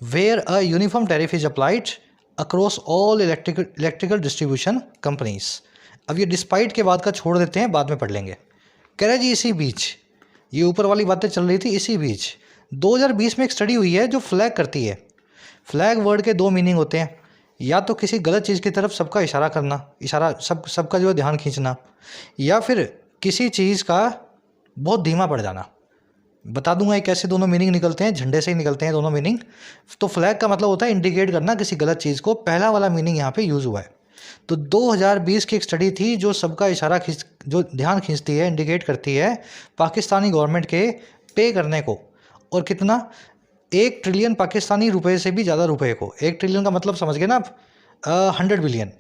where a uniform tariff is applied across all electrical distribution companies. अब ये डिस्पाइट के बाद का छोड़ देते हैं, बाद में पढ़ लेंगे। कह रहे जी इसी बीच, ये ऊपर वाली बातें चल रही थी, इसी बीच 2020 में एक स्टडी हुई है जो फ्लैग करती है। फ्लैग वर्ड के दो मीनिंग होते हैं, या तो किसी गलत चीज़ की तरफ सबका इशारा करना, इशारा सबका जो है ध्यान खींचना, या फिर किसी चीज़ का बहुत धीमा पड़ जाना। बता दूंगा ये कैसे दोनों मीनिंग निकलते हैं, झंडे से ही निकलते हैं दोनों मीनिंग। तो फ्लैग का मतलब होता है इंडिकेट करना किसी गलत चीज़ को, पहला वाला मीनिंग यहाँ पे यूज़ हुआ है। तो 2020 की एक स्टडी थी जो सबका इशारा जो ध्यान खींचती है, इंडिकेट करती है पाकिस्तानी गवर्नमेंट के पे करने को, और कितना, 1 ट्रिलियन पाकिस्तानी रुपए से भी ज़्यादा रुपए को। 1 ट्रिलियन का मतलब समझ गए ना आप, 100 बिलियन,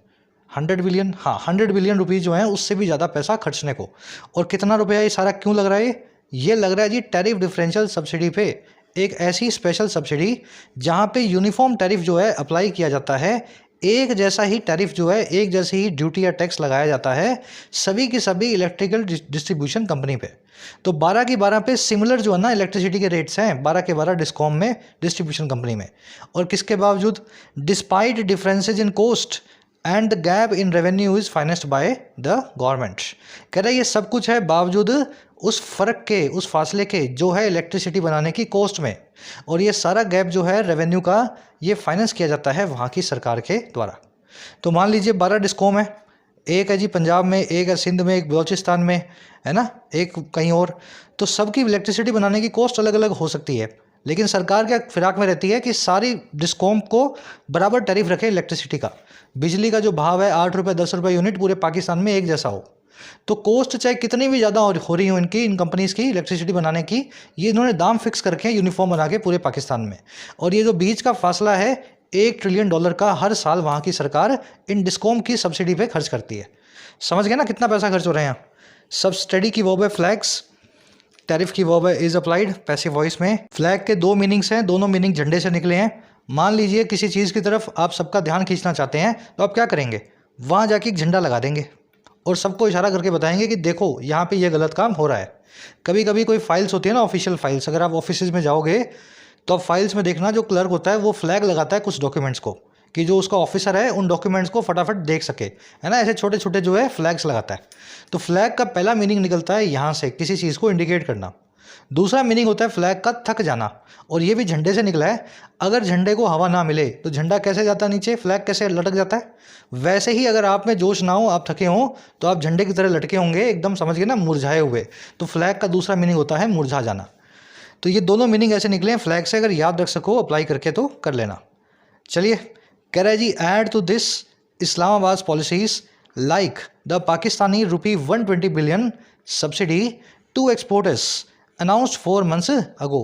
100 बिलियन, हाँ 100 बिलियन रुपीज़ जो हैं उससे भी ज़्यादा पैसा खर्चने को। और कितना रुपया ये सारा क्यों लग रहा है? ये लग रहा है जी टैरिफ डिफरेंशियल सब्सिडी पे, एक ऐसी स्पेशल सब्सिडी जहाँ पे यूनिफॉर्म टैरिफ जो है अप्लाई किया जाता है, एक जैसा ही टैरिफ जो है, एक जैसी ही ड्यूटी या टैक्स लगाया जाता है सभी की सभी इलेक्ट्रिकल डिस्ट्रीब्यूशन कंपनी पे। तो 12 की 12 पे सिमिलर जो है ना इलेक्ट्रिसिटी के रेट्स हैं, 12 के 12 डिस्कॉम में, डिस्ट्रीब्यूशन कंपनी में। और किसके बावजूद, despite differences in cost and the gap in revenue is financed by the government. कह रहा है ये सब कुछ है बावजूद उस फ़र्क के, उस फासले के जो है इलेक्ट्रिसिटी बनाने की कॉस्ट में, और ये सारा गैप जो है रेवेन्यू का, ये फाइनेंस किया जाता है वहाँ की सरकार के द्वारा। तो मान लीजिए 12 डिस्कॉम है, एक है जी पंजाब में, एक है सिंध में, एक बलोचिस्तान में, है ना, एक कहीं और। तो सबकी इलेक्ट्रिसिटी बनाने की कॉस्ट अलग अलग हो सकती है, लेकिन सरकार क्या फिराक में रहती है कि सारी डिस्कॉम को बराबर टैरिफ रखे इलेक्ट्रिसिटी का। बिजली का जो भाव है 8 रुपये 10 रुपये यूनिट पूरे पाकिस्तान में एक जैसा हो। तो कॉस्ट चाहे कितनी भी ज़्यादा हो रही हो इनकी, इन कंपनीज़ की इलेक्ट्रिसिटी बनाने की, ये इन्होंने दाम फिक्स करके यूनिफॉर्म बना के पूरे पाकिस्तान में। और ये जो बीच का फासला है $1 ट्रिलियन का हर साल वहाँ की सरकार इन डिस्कॉम की सब्सिडी पे खर्च करती है। समझ गए ना कितना पैसा खर्च हो रहे हैं। सब स्टडी की वर्ब है फ्लैग्स, टैरिफ की वर्ब है इज अप्लाइड पैसिव वॉइस में। फ्लैग के दो मीनिंग्स हैं, दोनों मीनिंग झंडे से निकले हैं। मान लीजिए किसी चीज़ की तरफ आप सबका ध्यान खींचना चाहते हैं तो आप क्या करेंगे, वहाँ जाके एक झंडा लगा देंगे और सबको इशारा करके बताएंगे कि देखो यहाँ पे ये गलत काम हो रहा है। कभी कभी कोई फाइल्स होती है ना, ऑफिशियल फाइल्स, अगर आप ऑफिस में जाओगे तो आप फाइल्स में देखना जो क्लर्क होता है वो फ्लैग लगाता है कुछ डॉक्यूमेंट्स को, कि जो उसका ऑफिसर है उन डॉक्यूमेंट्स को फटाफट देख सके, है ना। ऐसे छोटे छोटे जो है फ्लैग्स लगाता है। तो फ्लैग का पहला मीनिंग निकलता है यहाँ से, किसी चीज़ को इंडिकेट करना। दूसरा मीनिंग होता है फ्लैग का थक जाना, और ये भी झंडे से निकला है। अगर झंडे को हवा ना मिले तो झंडा कैसे जाता है नीचे, फ्लैग कैसे लटक जाता है। वैसे ही अगर आप में जोश ना हो, आप थके हों, तो आप झंडे की तरह लटके होंगे एकदम, समझ गए ना, मुरझाए हुए। तो फ्लैग का दूसरा मीनिंग होता है मुरझा जाना। तो ये दोनों मीनिंग ऐसे निकले हैं फ्लैग से, अगर याद रख सको अप्लाई करके तो कर लेना। चलिए कह रहा है जी add to this Islamabad policies like the Pakistani rupee 120 billion subsidy to exporters announced 4 months ago.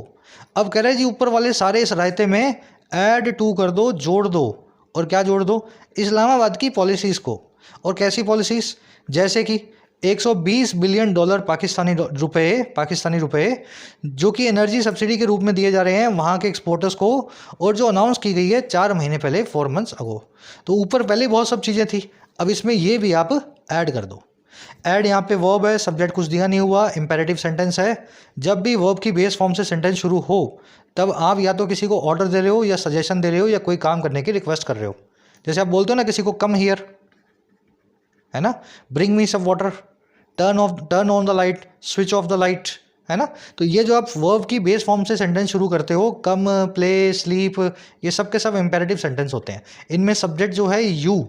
अब कह रहे हैं जी ऊपर वाले सारे इस रायते में ऐड टू कर दो, जोड़ दो। और क्या जोड़ दो, इस्लामाबाद की पॉलिसीज़ को। और कैसी पॉलिसीज़, जैसे कि $120 बिलियन पाकिस्तानी रुपए जो कि एनर्जी सब्सिडी के रूप में दिए जा रहे हैं वहाँ के एक्सपोर्टर्स को, और जो अनाउंस की गई है 4 महीने पहले, 4 months अगो। तो ऊपर पहले बहुत सब चीज़ें थी, अब इसमें ये भी आप ऐड कर दो। ऐड यहाँ पे वर्ब है, सब्जेक्ट कुछ दिया नहीं हुआ, इंपेरेटिव सेंटेंस है। जब भी वर्ब की बेस फॉर्म से सेंटेंस शुरू हो तब आप या तो किसी को ऑर्डर दे रहे हो, या सजेशन दे रहे हो, या कोई काम करने की रिक्वेस्ट कर रहे हो। जैसे आप बोलते हो ना किसी को कम हियर, है ना, bring me some water, turn on the light, switch off the light, है ना। तो ये जो आप वर्ब की बेस फॉर्म से सेंटेंस शुरू करते हो, कम, प्ले, स्लीप, ये सब के सब इंपेरेटिव सेंटेंस होते हैं। इनमें सब्जेक्ट जो है यू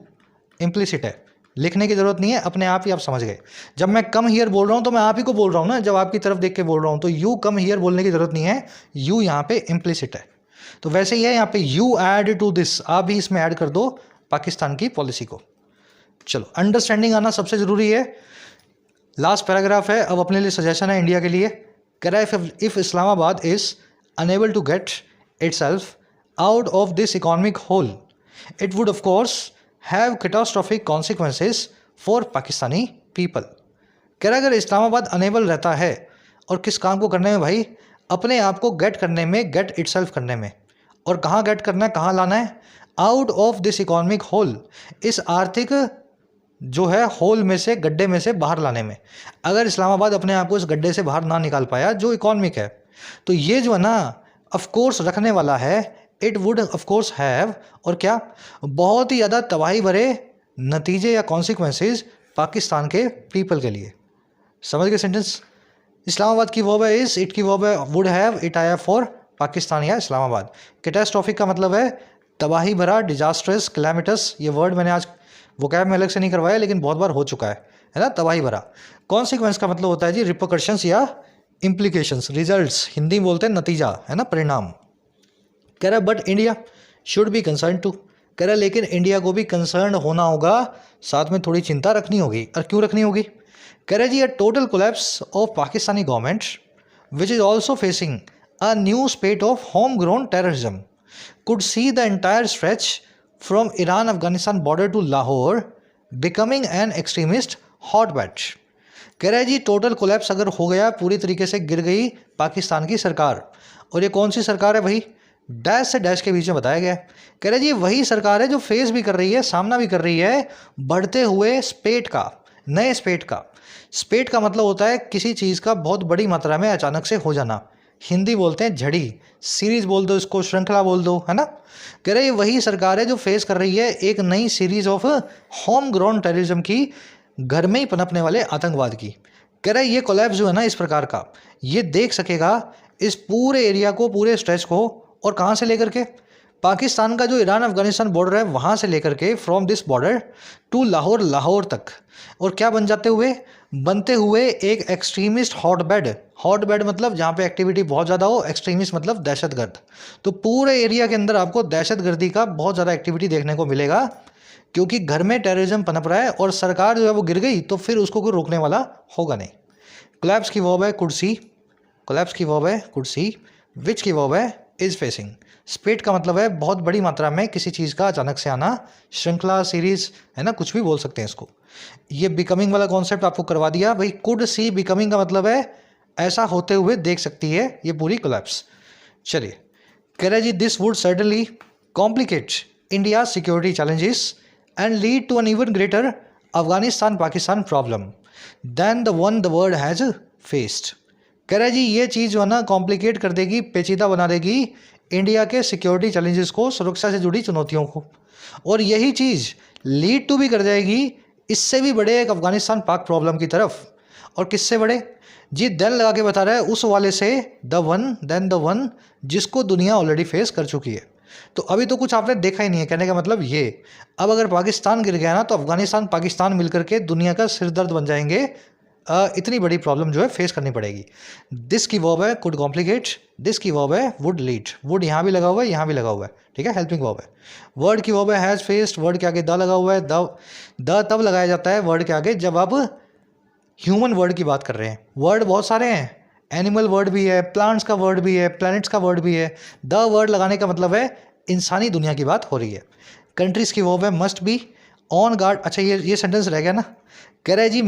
इम्प्लिसिट है, लिखने की जरूरत नहीं है, अपने आप ही आप समझ गए। जब मैं कम हियर बोल रहा हूँ तो मैं आप ही को बोल रहा हूँ ना, जब आपकी तरफ देख के बोल रहा हूँ, तो यू कम हियर बोलने की जरूरत नहीं है, यू यहाँ पे इम्प्लिसिट है। तो वैसे ही है यहाँ पे, यू ऐड टू दिस, आप भी इसमें ऐड कर दो पाकिस्तान की पॉलिसी को। चलो अंडरस्टैंडिंग आना सबसे जरूरी है। लास्ट पैराग्राफ है, अब अपने लिए सजेशन है इंडिया के लिए। कह रहा है if Islamabad is unable to get itself out of this economic hole, it would of course have catastrophic consequences for Pakistani people। कह रहा है अगर इस्लामाबाद अनेबल रहता है और किस काम को करने में भाई, अपने आप को गेट करने में, गेट इटसेल्फ करने में। और कहाँ गेट करना है, कहाँ लाना है, out of this economic hole, इस आर्थिक जो है होल में से, गड्ढे में से बाहर लाने में। अगर इस्लामाबाद अपने आप को इस गड्ढे से बाहर ना निकाल पाया जो इकोनॉमिक है, तो ये जो है ना ऑफ कोर्स रखने वाला है, it would of course have, और क्या, बहुत ही ज़्यादा तबाही भरे नतीजे या कॉन्सिक्वेंसेस पाकिस्तान के पीपल के लिए। समझ गए सेंटेंस? इस्लामाबाद की वर्ब है इज, इट की वर्ब है वुड हैव, इट आया फॉर पाकिस्तान या इस्लामाबाद। कैटास्ट्रॉफिक का मतलब है तबाही भरा, डिजास्ट्रस, क्लैमिटस। ये वर्ड मैंने आज वोकैब में अलग से नहीं करवाया, लेकिन बहुत बार हो चुका है ना, तबाही भरा। कॉन्सिक्वेंस का मतलब होता है जी रिपोकर्शंस या इम्प्लीकेशंस, रिजल्ट्स, हिंदी में बोलते हैं नतीजा, है ना, परिणाम। कह रहा है but India should be concern too, कह रहा है लेकिन इंडिया को भी कंसर्न होना होगा, साथ में थोड़ी चिंता रखनी होगी। और क्यों रखनी होगी? कह रहा है जी a total collapse of Pakistani government which is also facing a new spate of home grown terrorism could see the entire stretch from Iran-Afghanistan border to Lahore becoming an extremist hotbed। कह रहा है जी total collapse अगर हो गया, पूरी तरीके से गिर गई पाकिस्तान की सरकार। और ये कौन सी सरकार है भाई? डैश से डैश के बीच में बताया गया है। कह रहा है जी वही सरकार है जो फेस भी कर रही है, सामना भी कर रही है बढ़ते हुए स्पेट का, नए स्पेट का। स्पेट का मतलब होता है किसी चीज़ का बहुत बड़ी मात्रा में अचानक से हो जाना, हिंदी बोलते हैं झड़ी, सीरीज बोल दो इसको, श्रृंखला बोल दो, है ना। कह रहे वही सरकार है जो फेस कर रही है एक नई series of home grown terrorism की, घर में ही पनपने वाले आतंकवाद की। कह रहे ये कोलैप्स जो है ना इस प्रकार का, ये देख सकेगा इस पूरे एरिया को, पूरे स्ट्रेच को, और कहाँ से लेकर के, पाकिस्तान का जो ईरान अफगानिस्तान बॉर्डर है वहाँ से लेकर के, from this border to Lahore, Lahore तक। और क्या बन जाते हुए, बनते हुए एक एक्सट्रीमिस्ट हॉटबेड। हॉटबेड मतलब जहाँ पे एक्टिविटी बहुत ज़्यादा हो, एक्सट्रीमिस्ट मतलब दहशतगर्द। तो पूरे एरिया के अंदर आपको दहशतगर्दी का बहुत ज़्यादा एक्टिविटी देखने को मिलेगा, क्योंकि घर में टेररिज्म पनप रहा है और सरकार जो है वो गिर गई तो फिर उसको कोई रोकने वाला होगा नहीं। कोलैप्स की वर्ब है कुर्सी, कोलैप्स की वर्ब है कुर्सी, विच की वर्ब है इज फेसिंग। स्पेट का मतलब है बहुत बड़ी मात्रा में किसी चीज़ का अचानक से आना, श्रृंखला, सीरीज, है ना, कुछ भी बोल सकते हैं इसको। ये बिकमिंग वाला कॉन्सेप्ट आपको करवा दिया भाई। कुड सी, बिकमिंग का मतलब है ऐसा होते हुए देख सकती है ये पूरी कोलैप्स। चलिए, कह रहा है जी this would certainly complicate India security challenges and lead to an even greater Afghanistan Pakistan problem than the one the world has faced. कह रहा है जी ये चीज़ जो है ना कॉम्प्लिकेट कर देगी, पेचीदा बना देगी इंडिया के सिक्योरिटी चैलेंजेस को, सुरक्षा से जुड़ी चुनौतियों को, और यही चीज़ लीड टू भी कर जाएगी इससे भी बड़े एक अफगानिस्तान पाक प्रॉब्लम की तरफ। और किससे बड़े जी? देन लगा के बता रहा है उस वाले से, the one, then the one, जिसको दुनिया ऑलरेडी फेस कर चुकी है। तो अभी तो कुछ आपने देखा ही नहीं है, कहने का मतलब ये, अब अगर पाकिस्तान गिर गया ना तो अफगानिस्तान पाकिस्तान मिलकर के दुनिया का सिरदर्द बन जाएंगे। इतनी बड़ी प्रॉब्लम जो है फेस करनी पड़ेगी। दिस की वर्ब है कुड कॉम्प्लिकेट, दिस की वर्ब है वुड लीड। वुड यहाँ भी लगा हुआ है, यहाँ भी लगा हुआ है, ठीक है, हेल्पिंग वर्ब है। वर्ड की वर्ब है हैज़ फेस्ड, वर्ड के आगे द लगा हुआ है। द तब लगाया जाता है वर्ड के आगे जब आप ह्यूमन वर्ड की बात कर रहे हैं। वर्ड बहुत सारे हैं, एनिमल वर्ड भी है, प्लांट्स का वर्ड भी है, प्लैनेट्स का वर्ड भी है। द वर्ड लगाने का मतलब है इंसानी दुनिया की बात हो रही है। कंट्रीज़ की वर्ब है मस्ट बी, ऑन गार्ड। अच्छा ये सेंटेंस रह गया ना। कह रहा है जी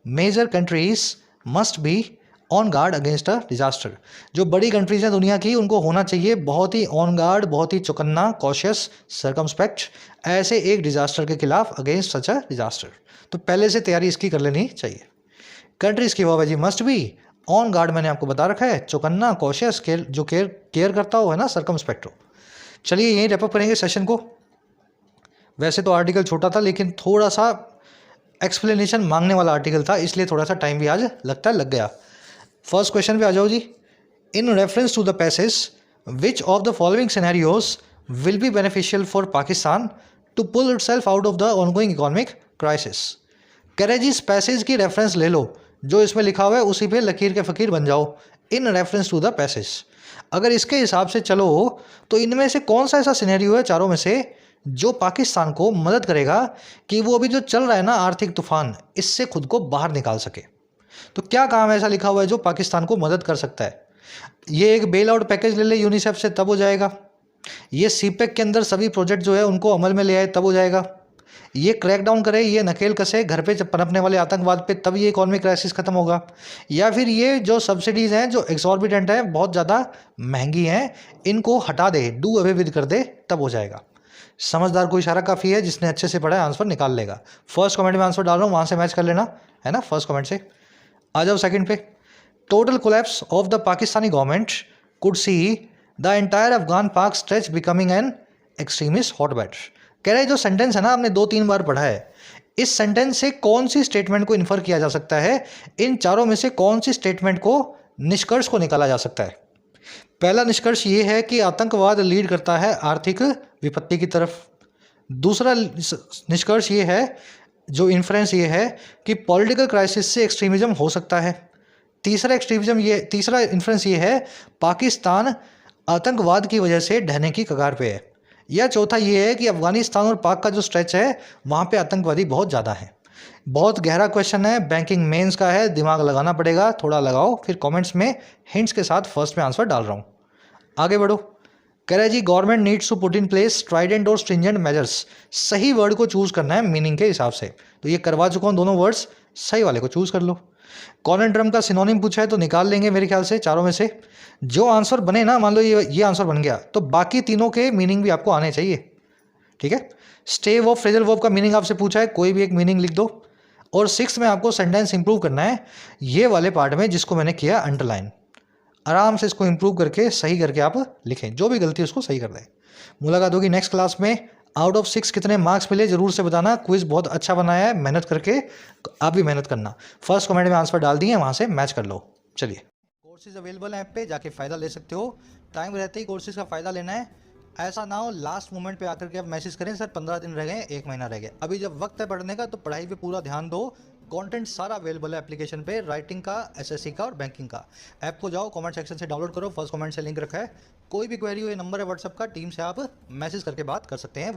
major countries must be on guard against a disaster. जो बड़ी कंट्रीज हैं दुनिया की, उनको होना चाहिए बहुत ही ऑन गार्ड, बहुत ही चौकन्ना, कॉशियस, सर्कमस्पेक्ट, ऐसे एक डिजास्टर के खिलाफ, अगेंस्ट सच अ डिजास्टर। तो पहले से तैयारी इसकी कर लेनी चाहिए। कंट्रीज की वर्ब है जी मस्ट बी, ऑन गार्ड मैंने आपको बता रखा है, चौकन्ना, कॉशियस, जो केयर करता हो, है ना, सर्कमस्पेक्ट हो। चलिए यहीं रैप अप करेंगे सेशन को। वैसे तो आर्टिकल छोटा था, लेकिन थोड़ा सा एक्सप्लेनेशन मांगने वाला आर्टिकल था, इसलिए थोड़ा सा टाइम भी आज लगता है लग गया। फर्स्ट क्वेश्चन पे आ जाओ जी। In reference to the passage which of the following scenarios will be beneficial for Pakistan to pull itself out of the ongoing economic crisis. कह रहे जी इस पैसेज की रेफरेंस ले लो, जो इसमें लिखा हुआ है उसी पे लकीर के फ़कीर बन जाओ। In reference to the passage, अगर इसके हिसाब से चलो तो इनमें से कौन सा ऐसा सिनेरियो है चारों में से जो पाकिस्तान को मदद करेगा कि वो अभी जो चल रहा है ना आर्थिक तूफान, इससे खुद को बाहर निकाल सके। तो क्या काम ऐसा लिखा हुआ है जो पाकिस्तान को मदद कर सकता है? ये एक बेल आउट पैकेज ले ले यूनिसेफ से, तब हो जाएगा। ये सीपेक के अंदर सभी प्रोजेक्ट जो है उनको अमल में ले आए, तब हो जाएगा। ये क्रैक डाउन करे, ये नकेल कसे घर पे पनपने वाले आतंकवाद पे, तब ये इकोनॉमिक क्राइसिस खत्म होगा। या फिर ये जो सब्सिडीज़ हैं जो एक्सॉर्बिटेंट हैं, बहुत ज़्यादा महंगी हैं, इनको हटा दे, डू अवे विद कर दे, तब हो जाएगा। समझदार को इशारा काफ़ी है, जिसने अच्छे से पढ़ा है आंसर निकाल लेगा। फर्स्ट कमेंट में आंसर डाल रहा हूँ, वहाँ से मैच कर लेना है ना, फर्स्ट कमेंट से। आ जाओ सेकंड पे। Total collapse of the Pakistani government could see the entire Afghan Pak stretch becoming an extremist hotbed. कह रहे जो सेंटेंस है ना, आपने 2-3 बार पढ़ा है, इस सेंटेंस से कौन सी स्टेटमेंट को इन्फर किया जा सकता है, इन चारों में से कौन सी स्टेटमेंट को, निष्कर्ष को निकाला जा सकता है। पहला निष्कर्ष ये है कि आतंकवाद लीड करता है आर्थिक विपत्ति की तरफ। दूसरा निष्कर्ष ये है, जो इन्फ्रेंस ये है कि पॉलिटिकल क्राइसिस से एक्सट्रीमिज्म हो सकता है। तीसरा इन्फ्रेंस ये है, पाकिस्तान आतंकवाद की वजह से ढहने की कगार पे है। या चौथा ये है कि अफगानिस्तान और पाक का जो स्ट्रेच है, वहाँ पे आतंकवादी बहुत ज़्यादा है। बहुत गहरा क्वेश्चन है, बैंकिंग मेंस का है, दिमाग लगाना पड़ेगा, थोड़ा लगाओ, फिर कमेंट्स में हिंट्स के साथ फर्स्ट में आंसर डाल रहा हूँ। आगे बढ़ो। कह रहा है जी government needs to put in place strident और स्ट्रिंजेंट मेजर्स। सही वर्ड को चूज़ करना है मीनिंग के हिसाब से, तो ये करवा चुका हूँ, दोनों वर्ड्स सही वाले को चूज़ कर लो। कॉनेंड्रम का सिनोनिम पूछा है तो निकाल लेंगे मेरे ख्याल से चारों में से। जो आंसर बने ना, मान लो ये आंसर बन गया, तो बाकी तीनों के मीनिंग भी आपको आने चाहिए, ठीक है। स्टे वर्ब, फ्रेजल वर्ब का मीनिंग आपसे पूछा है, कोई भी एक मीनिंग लिख दो। और 6 में आपको सेंटेंस इंप्रूव करना है, ये वाले पार्ट में जिसको मैंने किया अंडरलाइन। आराम से इसको इंप्रूव करके सही करके आप लिखें, जो भी गलती है उसको सही कर दें। मुलाकात होगी नेक्स्ट क्लास में। आउट ऑफ 6 कितने मार्क्स मिले जरूर से बताना। क्विज बहुत अच्छा बनाया है, मेहनत करके आप भी मेहनत करना। फर्स्ट कमेंट में आंसर डाल दिए, वहाँ से मैच कर लो। चलिए, कोर्सेज अवेलेबल हैं ऐप पे, जाके फ़ायदा ले सकते हो। टाइम रहते ही कोर्सेज का फ़ायदा लेना है, ऐसा ना हो लास्ट मोमेंट पे आकर के आप मैसेज करें सर 15 दिन रह गए, 1 महीना रह गया। अभी जब वक्त है पढ़ने का, तो पढ़ाई पे पूरा ध्यान दो। कंटेंट सारा अवेलेबल है एप्लीकेशन पे, राइटिंग का, एसएससी का और बैंकिंग का। ऐप को जाओ, कमेंट सेक्शन से डाउनलोड करो, फर्स्ट कमेंट से लिंक रखा है। कोई भी क्वेरी हो, ये नंबर है व्हाट्सएप का, टीम से आप मैसेज करके बात कर सकते हैं।